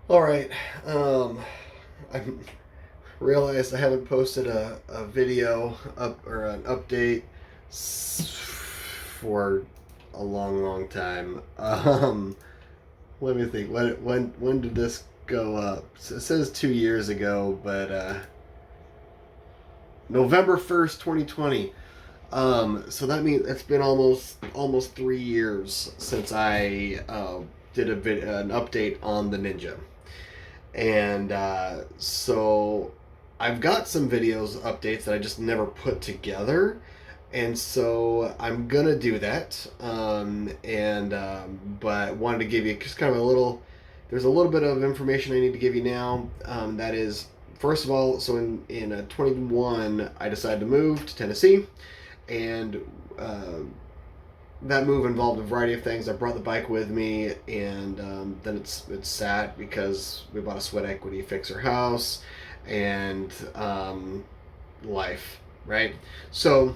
All right. I realized I haven't posted a video up or an update for a long time. Let me think. When did this go up? So it says 2 years ago, but November 1st, 2020. So that means it's been almost 3 years since I did an update on the Ninja. And so I've got some videos updates that I just never put together, and so I'm gonna do that. But wanted to give you just kind of a little. There's a little bit of information I need to give you now. That is, first of all, so in 21, I decided to move to Tennessee, and that move involved a variety of things. I brought the bike with me, and then it's sat because we bought a sweat equity fixer house, and life, right? So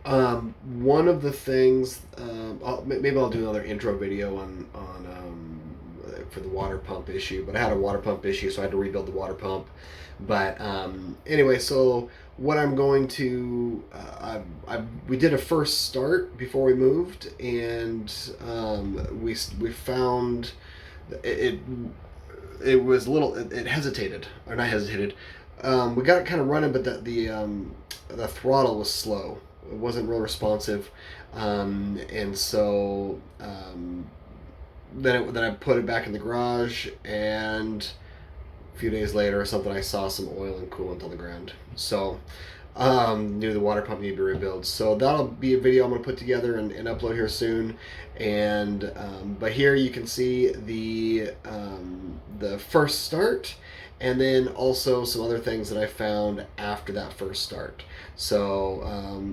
one of the things, maybe I'll do another intro video on for the water pump issue, but I had a water pump issue, so I had to rebuild the water pump. But anyway, so what I'm going to, we did a first start before we moved, and we found it, it was a little, it hesitated, or not hesitated. We got it kind of running, but the throttle was slow. It wasn't real responsive, and so then I put it back in the garage, and a few days later or something, I saw some oil and coolant on the ground. So knew the water pump needed to be rebuilt. So that'll be a video I'm going to put together and upload here soon. And but here you can see the first start, and then also some other things that I found after that first start. So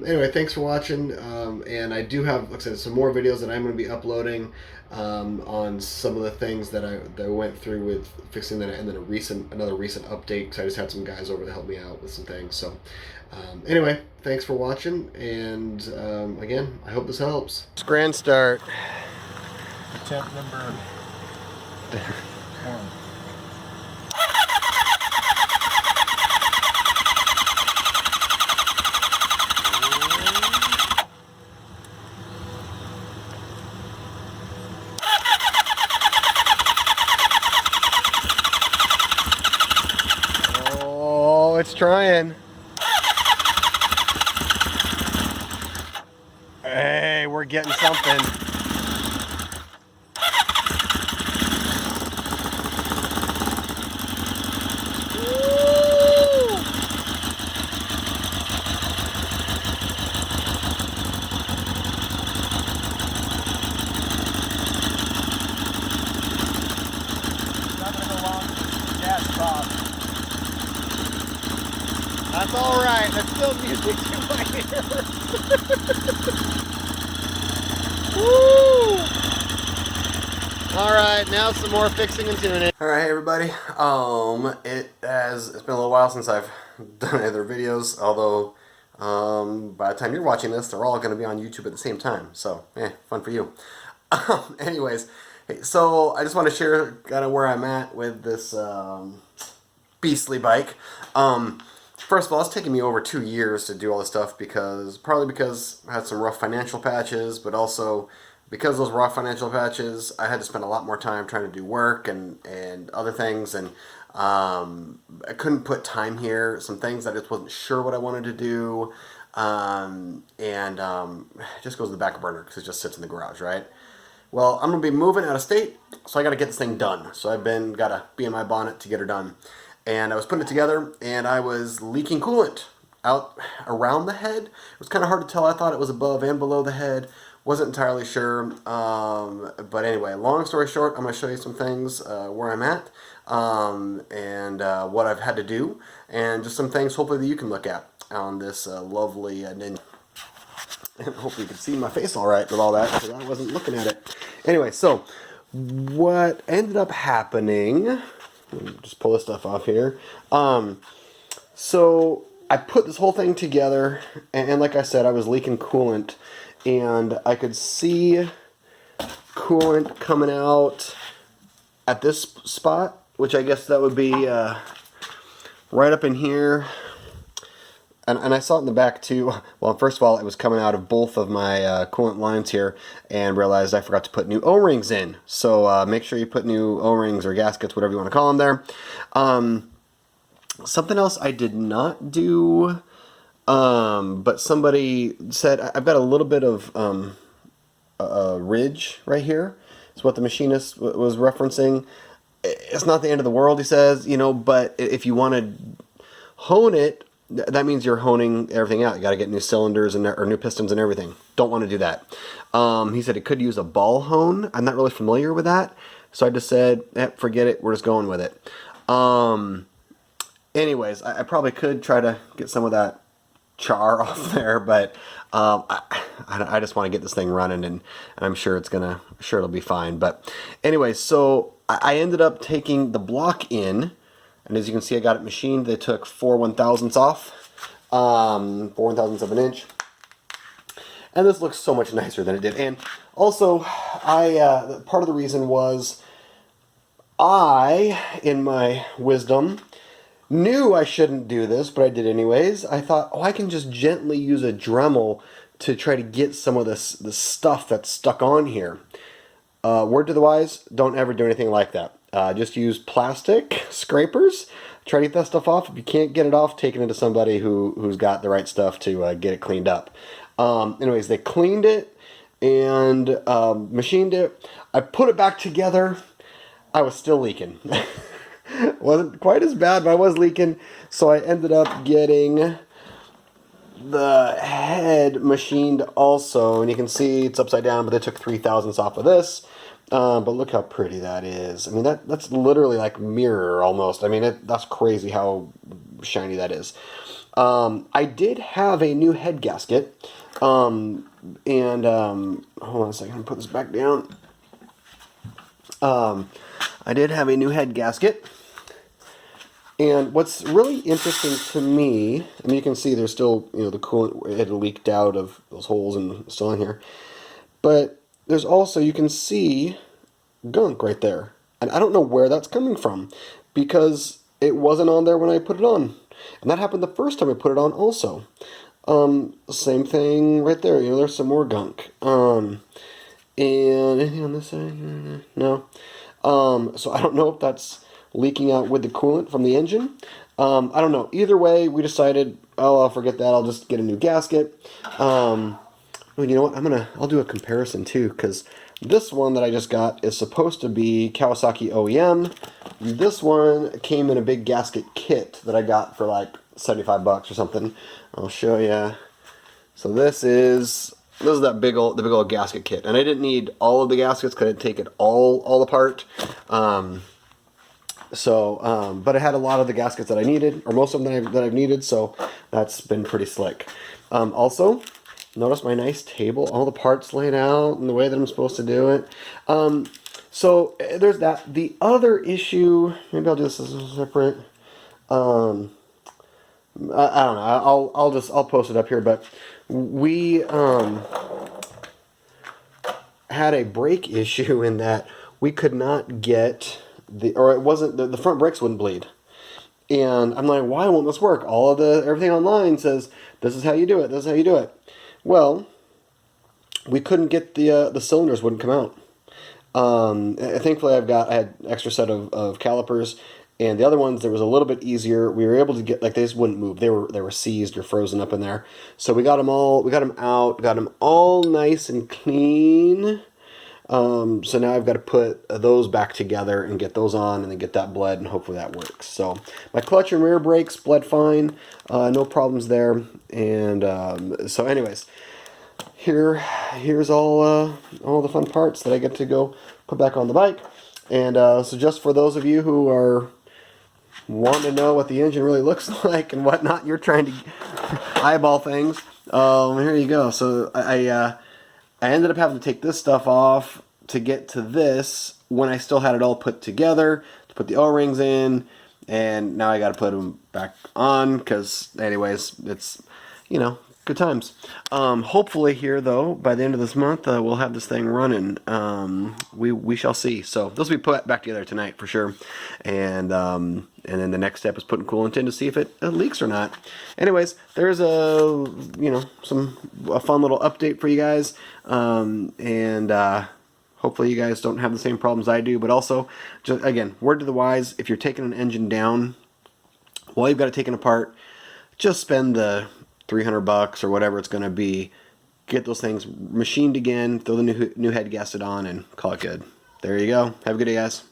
anyway, thanks for watching, and I do have, like I said, some more videos that I'm going to be uploading on some of the things that I went through with fixing that, and then another recent update, because I just had some guys over to help me out with some things. So anyway, thanks for watching, and again, I hope this helps. Grand start. Attempt number 1. Oh, it's trying. Hey, we're getting something. That's all right. That's still music to my ears. Woo! All right, now some more fixing and tuning. All right, hey everybody. It's been a little while since I've done other videos. Although, by the time you're watching this, they're all going to be on YouTube at the same time. So, fun for you. Anyways, hey, so I just want to share kind of where I'm at with this beastly bike. First of all, it's taken me over 2 years to do all this stuff, partly because I had some rough financial patches, but also because of those rough financial patches, I had to spend a lot more time trying to do work and other things, and I couldn't put time here. Some things I just wasn't sure what I wanted to do, it just goes to the back burner because it just sits in the garage, right? Well, I'm going to be moving out of state, so I got to get this thing done. So I've got to be in my bonnet to get her done. And I was putting it together, and I was leaking coolant out around the head. It was kind of hard to tell. I thought it was above and below the head. Wasn't entirely sure. But anyway, long story short, I'm going to show you some things where I'm at, what I've had to do, and just some things hopefully that you can look at on this lovely Ninja. And hopefully you can see my face all right with all that, because I wasn't looking at it. Anyway, so what ended up happening, let me just pull this stuff off here. So I put this whole thing together, and like I said, I was leaking coolant, and I could see coolant coming out at this spot, which I guess that would be right up in here. And I saw it in the back too. Well, first of all, it was coming out of both of my coolant lines here, and realized I forgot to put new O-rings in. So make sure you put new O-rings or gaskets, whatever you want to call them there. Something else I did not do, but somebody said I've got a little bit of a ridge right here. It's what the machinist was referencing. It's not the end of the world, he says, but if you want to hone it, that means you're honing everything out. You got to get new cylinders or new pistons and everything. Don't want to do that. He said it could use a ball hone. I'm not really familiar with that, so I just said, forget it. We're just going with it. Anyways, I probably could try to get some of that char off there, but I just want to get this thing running, and I'm sure it'll be fine. But anyways, so I ended up taking the block in. And as you can see, I got it machined. They took 4 1/1000ths off, 4 1/1000ths of an inch. And this looks so much nicer than it did. And also, part of the reason was in my wisdom, knew I shouldn't do this, but I did anyways. I thought, I can just gently use a Dremel to try to get some of this stuff that's stuck on here. Word to the wise, don't ever do anything like that. Just use plastic scrapers. Try to get that stuff off. If you can't get it off, take it into somebody who's got the right stuff to get it cleaned up. Anyways, they cleaned it and machined it. I put it back together. I was still leaking. Wasn't quite as bad, but I was leaking. So I ended up getting the head machined also, and you can see it's upside down, but they took 3/1000ths off of this. But look how pretty that is. I mean, that's literally like mirror almost. I mean, that's crazy how shiny that is. I did have a new head gasket, and hold on a second, I'm gonna put this back down. I did have a new head gasket. And what's really interesting to me, I mean, you can see there's still, the coolant had leaked out of those holes and still in here. But there's also, you can see gunk right there. And I don't know where that's coming from, because it wasn't on there when I put it on. And that happened the first time I put it on also. Same thing right there, there's some more gunk. And anything on this side? No. So I don't know if that's leaking out with the coolant from the engine. I don't know. Either way, we decided, I'll forget that. I'll just get a new gasket. Well, you know what? I'll do a comparison too, because this one that I just got is supposed to be Kawasaki OEM. This one came in a big gasket kit that I got for like $75 or something. I'll show you. So this is that big old gasket kit, and I didn't need all of the gaskets because I'd take it all apart. But it had a lot of the gaskets that I needed, or most of them that I've needed, so that's been pretty slick. Also, notice my nice table, all the parts laid out and the way that I'm supposed to do it. So there's that. The other issue, maybe I'll do this as a separate. I don't know. I'll post it up here, but we had a brake issue in that we could not get it wasn't, the front brakes wouldn't bleed. And I'm like, why won't this work? Everything online says, this is how you do it, this is how you do it. Well, we couldn't get the cylinders wouldn't come out. Thankfully I had extra set of calipers, and the other ones, there was a little bit easier. We were able to get, they just wouldn't move. They were seized or frozen up in there. So we got them out, got them all nice and clean. So now I've got to put those back together and get those on and then get that bled, and hopefully that works. So my clutch and rear brakes bled fine, no problems there. And so anyways, here's all the fun parts that I get to go put back on the bike. And so just for those of you who are wanting to know what the engine really looks like and whatnot, you're trying to eyeball things, here you go. So I ended up having to take this stuff off to get to this when I still had it all put together, to put the O-rings in, and now I got to put them back on because, anyways, it's, good times. Hopefully here though, by the end of this month, we'll have this thing running. We shall see. So those will be put back together tonight for sure. And then the next step is putting coolant in to see if it leaks or not. Anyways, there's a fun little update for you guys. Hopefully you guys don't have the same problems I do. But also, just again, word to the wise: if you're taking an engine down, while you've got it taken apart, just spend the $300 or whatever it's going to be. Get those things machined again, throw the new head gasket on, and call it good. There you go. Have a good day, guys.